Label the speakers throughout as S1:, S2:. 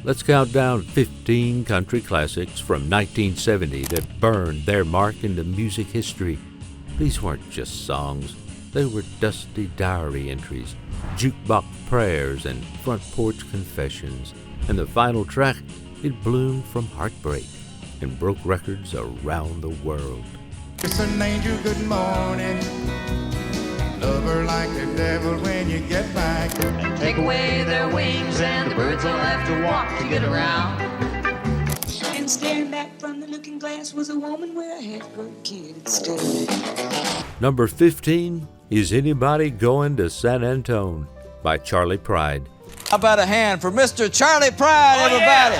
S1: Let's count down 15 country classics from 1970 that burned their mark into music history. These weren't just songs. They were dusty diary entries, jukebox prayers, and front porch confessions. And the final track, it bloomed from heartbreak and broke records around the world.
S2: It's an angel, good morning. Love her like the devil when you get back.
S3: Take away their wings and the birds will have to walk to get around.
S4: And staring back from the looking glass was a woman with a half-grown kid staring.
S1: Number 15 is Anybody Goin to San Antone by Charley Pride.
S5: How about a hand for Mr. Charley Pride, everybody?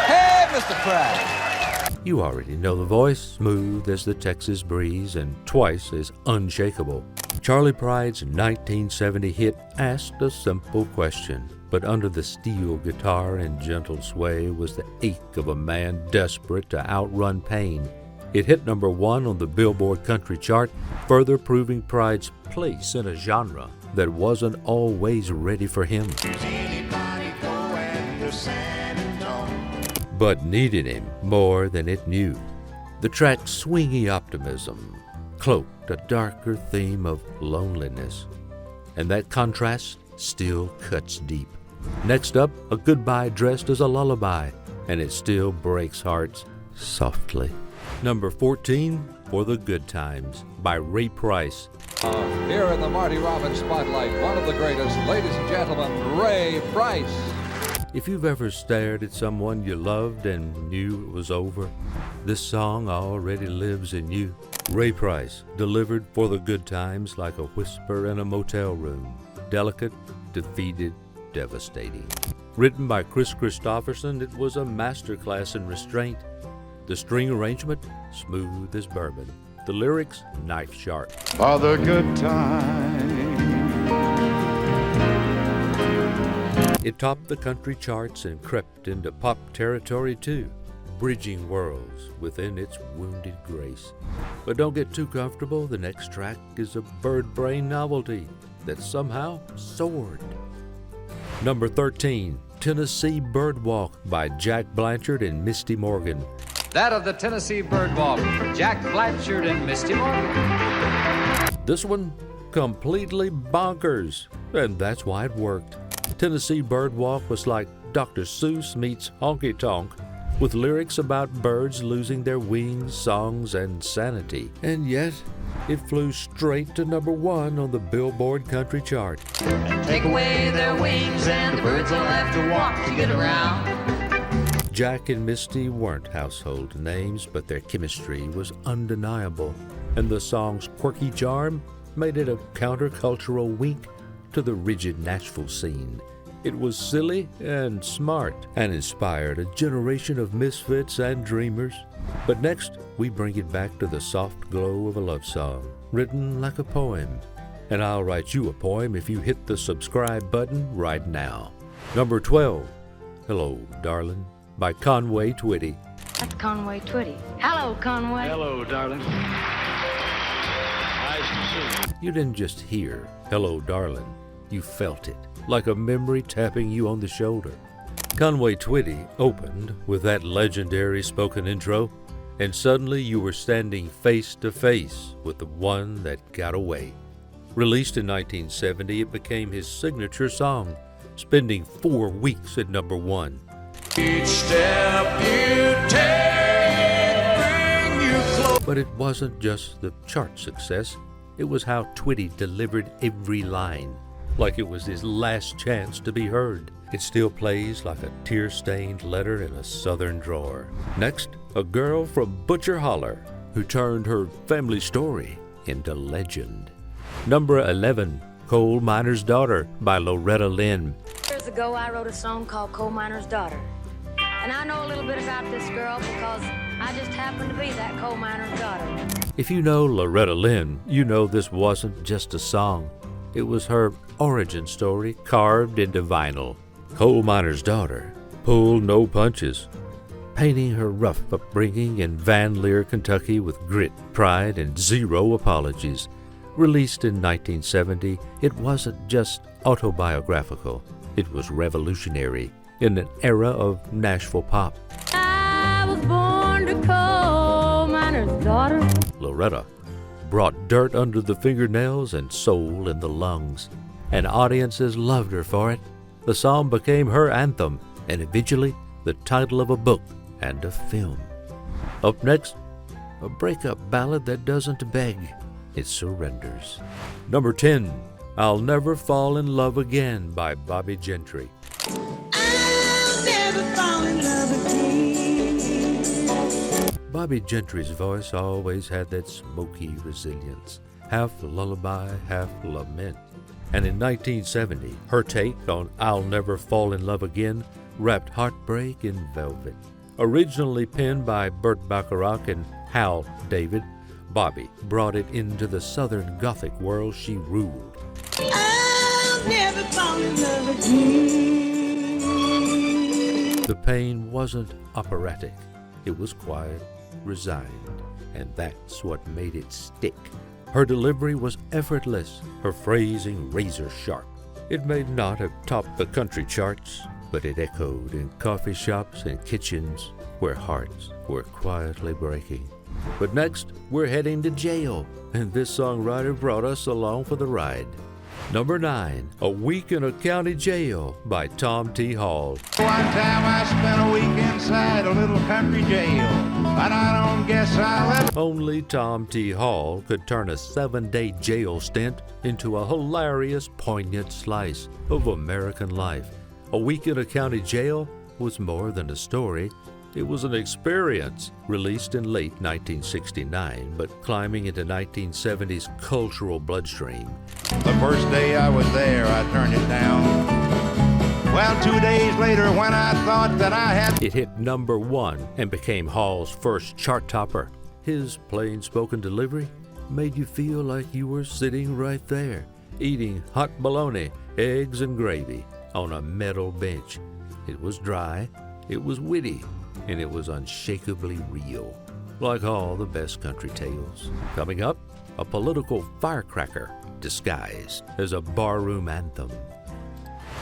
S5: Hey, Mr. Pride.
S1: You already know the voice, smooth as the Texas breeze and twice as unshakable. Charley Pride's 1970 hit asked a simple question, but under the steel guitar and gentle sway was the ache of a man desperate to outrun pain. It hit number 1 on the Billboard Country chart, further proving Pride's place in a genre that wasn't always ready for him, but needed him more than it knew. The track's swingy optimism cloaked a darker theme of loneliness, and that contrast still cuts deep. Next up, a goodbye dressed as a lullaby, and it still breaks hearts softly. Number 14, For the Good Times by Ray Price.
S6: Here in the Marty Robbins spotlight, one of the greatest, ladies and gentlemen, Ray Price.
S1: If you've ever stared at someone you loved and knew it was over, this song already lives in you. Ray Price delivered For the Good Times like a whisper in a motel room. Delicate, defeated, devastating. Written by Chris Christopherson, it was a masterclass in restraint. The string arrangement, smooth as bourbon. The lyrics, knife sharp.
S2: For the good time.
S1: It topped the country charts and crept into pop territory too, bridging worlds within its wounded grace. But don't get too comfortable, the next track is a bird brain novelty that somehow soared. Number 13, Tennessee Birdwalk by Jack Blanchard and Misty Morgan.
S6: That of the Tennessee Birdwalk, Jack Blanchard and Misty Morgan.
S1: This one, completely bonkers, and that's why it worked. Tennessee Birdwalk was like Dr. Seuss meets Honky Tonk, with lyrics about birds losing their wings, songs, and sanity. And yet, it flew straight to number 1 on the Billboard Country chart.
S3: Take away their wings and the birds will have to walk to get around.
S1: Jack and Misty weren't household names, but their chemistry was undeniable, and the song's quirky charm made it a countercultural wink to the rigid Nashville scene. It was silly and smart and inspired a generation of misfits and dreamers. But next, we bring it back to the soft glow of a love song, written like a poem. And I'll write you a poem if you hit the subscribe button right now. Number 12, Hello, Darlin, by Conway Twitty.
S7: That's Conway Twitty. Hello, Conway.
S8: Hello, darling. Nice to see you.
S1: You didn't just hear Hello, Darlin, you felt it, like a memory tapping you on the shoulder. Conway Twitty opened with that legendary spoken intro, and suddenly you were standing face to face with the one that got away. Released in 1970, it became his signature song, spending 4 weeks at number 1.
S2: Each step you take bring you close.
S1: But it wasn't just the chart success, it was how Twitty delivered every line, like it was his last chance to be heard. It still plays like a tear-stained letter in a southern drawer. Next, a girl from Butcher Holler who turned her family story into legend. Number 11, Coal Miner's Daughter by Loretta Lynn.
S7: Years ago, I wrote a song called Coal Miner's Daughter. And I know a little bit about this girl because I just happen to be that coal miner's daughter.
S1: If you know Loretta Lynn, you know this wasn't just a song. It was her origin story carved into vinyl. Coal Miner's Daughter pulled no punches, painting her rough upbringing in Van Lear, Kentucky with grit, pride, and zero apologies. Released in 1970, it wasn't just autobiographical. It was revolutionary. in an era of Nashville pop.
S7: I was born to coal miner's daughter.
S1: Loretta brought dirt under the fingernails and soul in the lungs, and audiences loved her for it. The song became her anthem, and eventually the title of a book and a film. Up next, a breakup ballad that doesn't beg, it surrenders. Number 10, I'll Never Fall in Love Again by Bobbie Gentry.
S4: I'll never fall in love again.
S1: Bobbie Gentry's voice always had that smoky resilience, half lullaby, half lament. And in 1970, her take on I'll Never Fall in Love Again wrapped heartbreak in velvet. Originally penned by Burt Bacharach and Hal David, Bobbie brought it into the Southern Gothic world she ruled.
S4: I'll never fall in love again.
S1: The pain wasn't operatic. It was quiet, resigned, and that's what made it stick. Her delivery was effortless, her phrasing razor sharp. It may not have topped the country charts, but it echoed in coffee shops and kitchens where hearts were quietly breaking. But next, we're heading to jail, and this songwriter brought us along for the ride. Number 9, A Week in a County Jail by Tom T. Hall.
S2: One time I spent a week inside a little country jail, but I don't guess I'll ever.
S1: Only Tom T. Hall could turn a 7-day jail stint into a hilarious, poignant slice of American life. A Week in a County Jail was more than a story. It was an experience, released in late 1969, but climbing into 1970's cultural bloodstream.
S2: The first day I was there, I turned it down. Well, 2 days later, when I thought that I had...
S1: It hit number 1 and became Hall's first chart topper. His plain-spoken delivery made you feel like you were sitting right there, eating hot bologna, eggs, and gravy on a metal bench. It was dry, it was witty, and it was unshakably real, like all the best country tales. Coming up, a political firecracker disguised as a barroom anthem.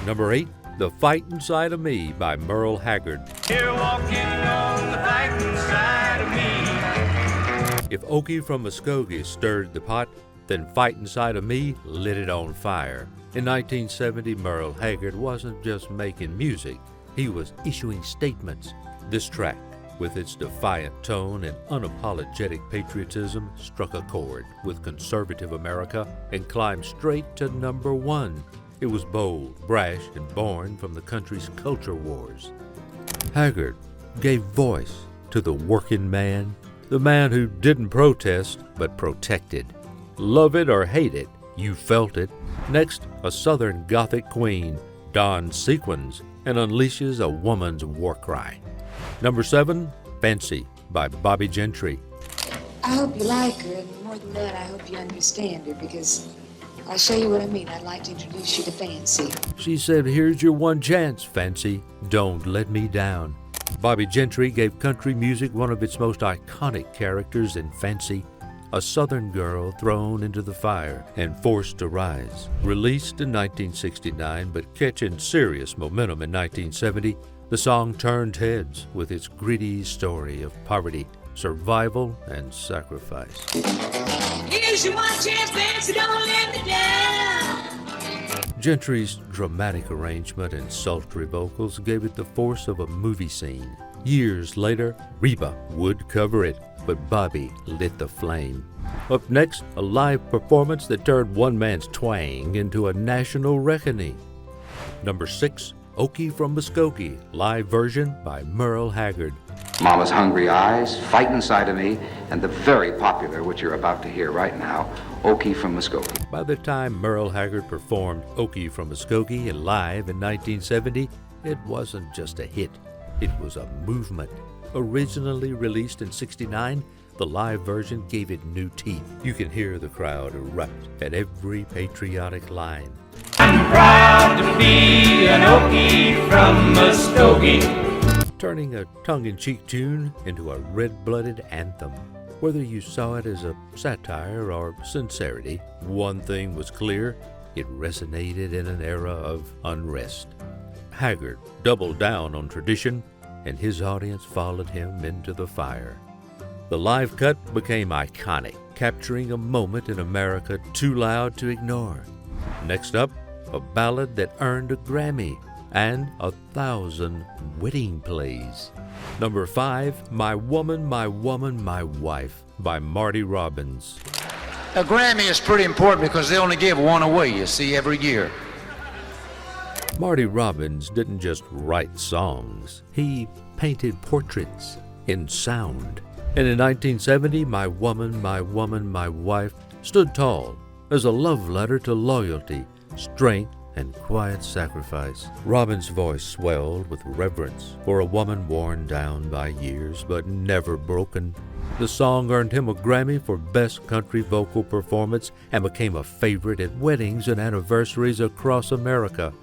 S1: Number 8, The Fightin' Side of Me by Merle Haggard.
S3: You're walking on the fighting side of me.
S1: If Okie from Muskogee stirred the pot, then Fightin' Side of Me lit it on fire. In 1970, Merle Haggard wasn't just making music, he was issuing statements. This track, with its defiant tone and unapologetic patriotism, struck a chord with conservative America and climbed straight to number 1. It was bold, brash, and born from the country's culture wars. Haggard gave voice to the working man, the man who didn't protest but protected. Love it or hate it, you felt it. Next, a Southern Gothic queen dons sequins and unleashes a woman's war cry. Number 7, Fancy by Bobbie Gentry.
S4: I hope you like her, and more than that, I hope you understand her, because I'll show you what I mean. I'd like to introduce you to Fancy.
S1: She said, here's your one chance, Fancy. Don't let me down. Bobbie Gentry gave country music one of its most iconic characters in Fancy, a Southern girl thrown into the fire and forced to rise. Released in 1969, but catching serious momentum in 1970, the song turned heads with its gritty story of poverty, survival, and sacrifice.
S4: Here's your one chance, Fancy, don't let me down.
S1: Gentry's dramatic arrangement and sultry vocals gave it the force of a movie scene. Years later, Reba would cover it, but Bobbie lit the flame. Up next, a live performance that turned one man's twang into a national reckoning. Number 6, Okie from Muskogee, live version by Merle Haggard.
S8: Mama's Hungry Eyes, Fightin' Side of Me, and the very popular, which you're about to hear right now, Okie from Muskogee.
S1: By the time Merle Haggard performed Okie from Muskogee live in 1970, it wasn't just a hit, it was a movement. Originally released in '69, the live version gave it new teeth. You can hear the crowd erupt at every patriotic line.
S3: I'm proud to be an Okie from Muskogee.
S1: Turning a tongue-in-cheek tune into a red-blooded anthem. Whether you saw it as a satire or sincerity, one thing was clear: it resonated in an era of unrest. Haggard doubled down on tradition, and his audience followed him into the fire. The live cut became iconic, capturing a moment in America too loud to ignore. Next up, a ballad that earned a Grammy and 1,000 wedding plays. Number 5, My Woman, My Woman, My Wife by Marty Robbins.
S9: A Grammy is pretty important because they only give one away, you see, every year.
S1: Marty Robbins didn't just write songs, he painted portraits in sound. And in 1970, My Woman, My Woman, My Wife stood tall as a love letter to loyalty, strength, and quiet sacrifice. Robbins' voice swelled with reverence for a woman worn down by years but never broken. The song earned him a Grammy for Best Country Vocal Performance and became a favorite at weddings and anniversaries across America.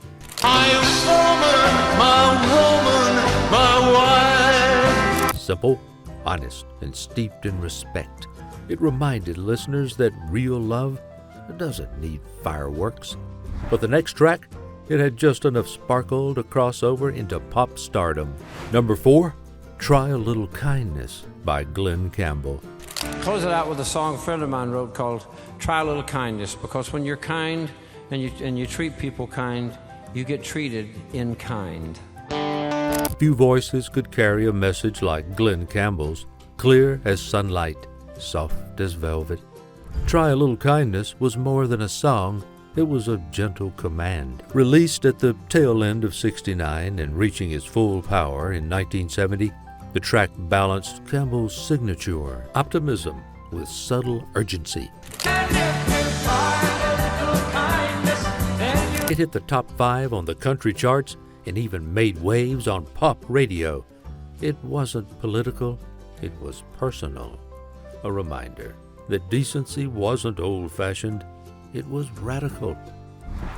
S10: My woman, my wife.
S1: Simple, honest, and steeped in respect. It reminded listeners that real love doesn't need fireworks. But the next track, it had just enough sparkle to cross over into pop stardom. Number 4, Try a Little Kindness by Glen Campbell.
S11: Close it out with a song a friend of mine wrote called Try a Little Kindness, because when you're kind and you treat people kind, you get treated in kind.
S1: Few voices could carry a message like Glen Campbell's, clear as sunlight, soft as velvet. Try a Little Kindness was more than a song. It was a gentle command. Released at the tail end of '69 and reaching its full power in 1970, the track balanced Campbell's signature optimism with subtle urgency. It hit the top 5 on the country charts and even made waves on pop radio. It wasn't political, it was personal. A reminder that decency wasn't old-fashioned, it was radical.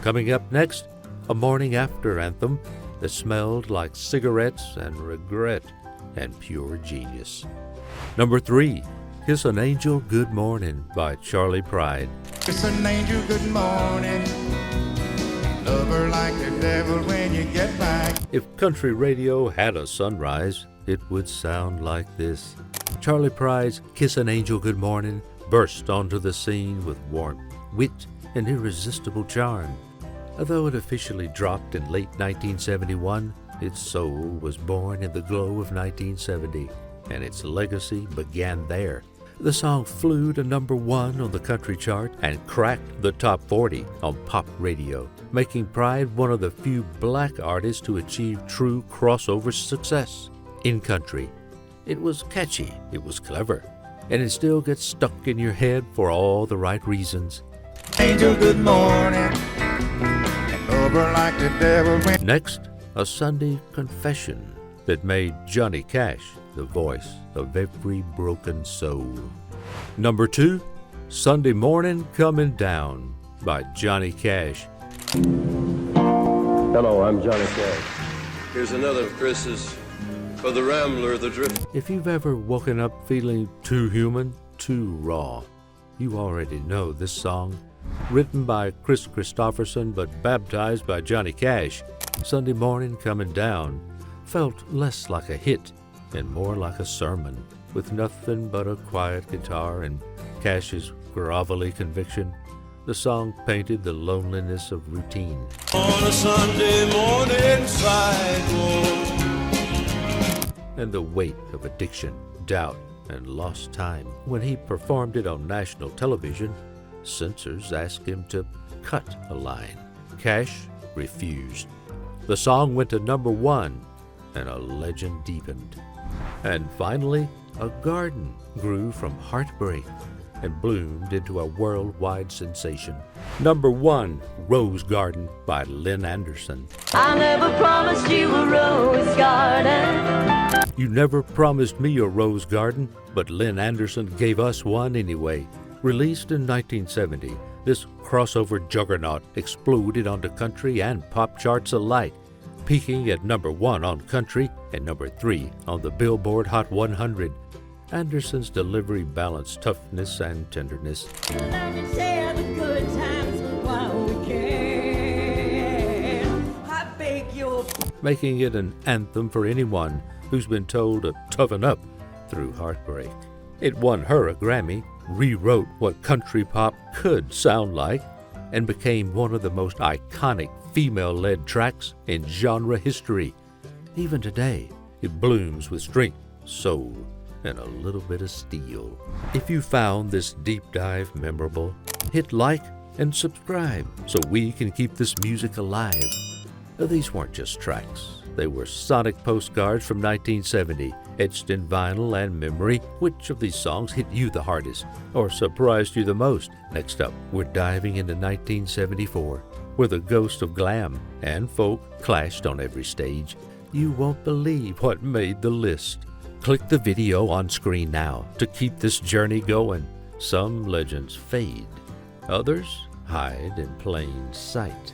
S1: Coming up next, a morning after anthem that smelled like cigarettes and regret and pure genius. Number 3, Kiss an Angel Good Morning by Charley Pride.
S2: Kiss an angel good morning. Love her like the devil when you get back.
S1: If country radio had a sunrise, it would sound like this. Charley Pride's Kiss an Angel Good Morning burst onto the scene with warmth, wit, and irresistible charm. Although it officially dropped in late 1971, its soul was born in the glow of 1970, and its legacy began there. The song flew to number 1 on the country chart and cracked the top 40 on pop radio, making Pride one of the few black artists to achieve true crossover success in country. It was catchy, it was clever, and it still gets stuck in your head for all the right reasons.
S2: Angel good morning. Love her like the devil when...
S1: Next, a Sunday confession that made Johnny Cash the voice of every broken soul. Number 2, Sunday Morning Comin' Down by Johnny Cash.
S12: Hello, I'm Johnny Cash. Here's another of Chris's For the Rambler, the Drift.
S1: If you've ever woken up feeling too human, too raw, you already know this song. Written by Chris Christopherson but baptized by Johnny Cash, Sunday Morning Comin' Down felt less like a hit and more like a sermon, with nothing but a quiet guitar and Cash's grovelly conviction. The song painted the loneliness of routine.
S10: On a Sunday morning sidewalk.
S1: And the weight of addiction, doubt, and lost time. When he performed it on national television, censors asked him to cut a line. Cash refused. The song went to number 1, and a legend deepened. And finally, a garden grew from heartbreak and bloomed into a worldwide sensation. Number 1, Rose Garden by Lynn Anderson.
S3: I never promised you a rose garden.
S1: You never promised me a rose garden, but Lynn Anderson gave us one anyway. Released in 1970, this crossover juggernaut exploded onto country and pop charts alike, peaking at number 1 on country and number 3 on the Billboard Hot 100. Anderson's delivery balanced toughness and tenderness. making it an anthem for anyone who's been told to toughen up through heartbreak. It won her a Grammy, rewrote what country pop could sound like, and became one of the most iconic female-led tracks in genre history. Even today, it blooms with strength, soul, and a little bit of steel. If you found this deep dive memorable, hit like and subscribe so we can keep this music alive. These weren't just tracks. They were sonic postcards from 1970, etched in vinyl and memory. Which of these songs hit you the hardest or surprised you the most? Next up, we're diving into 1974, where the ghost of glam and folk clashed on every stage. You won't believe what made the list. Click the video on screen now to keep this journey going. Some legends fade, others hide in plain sight.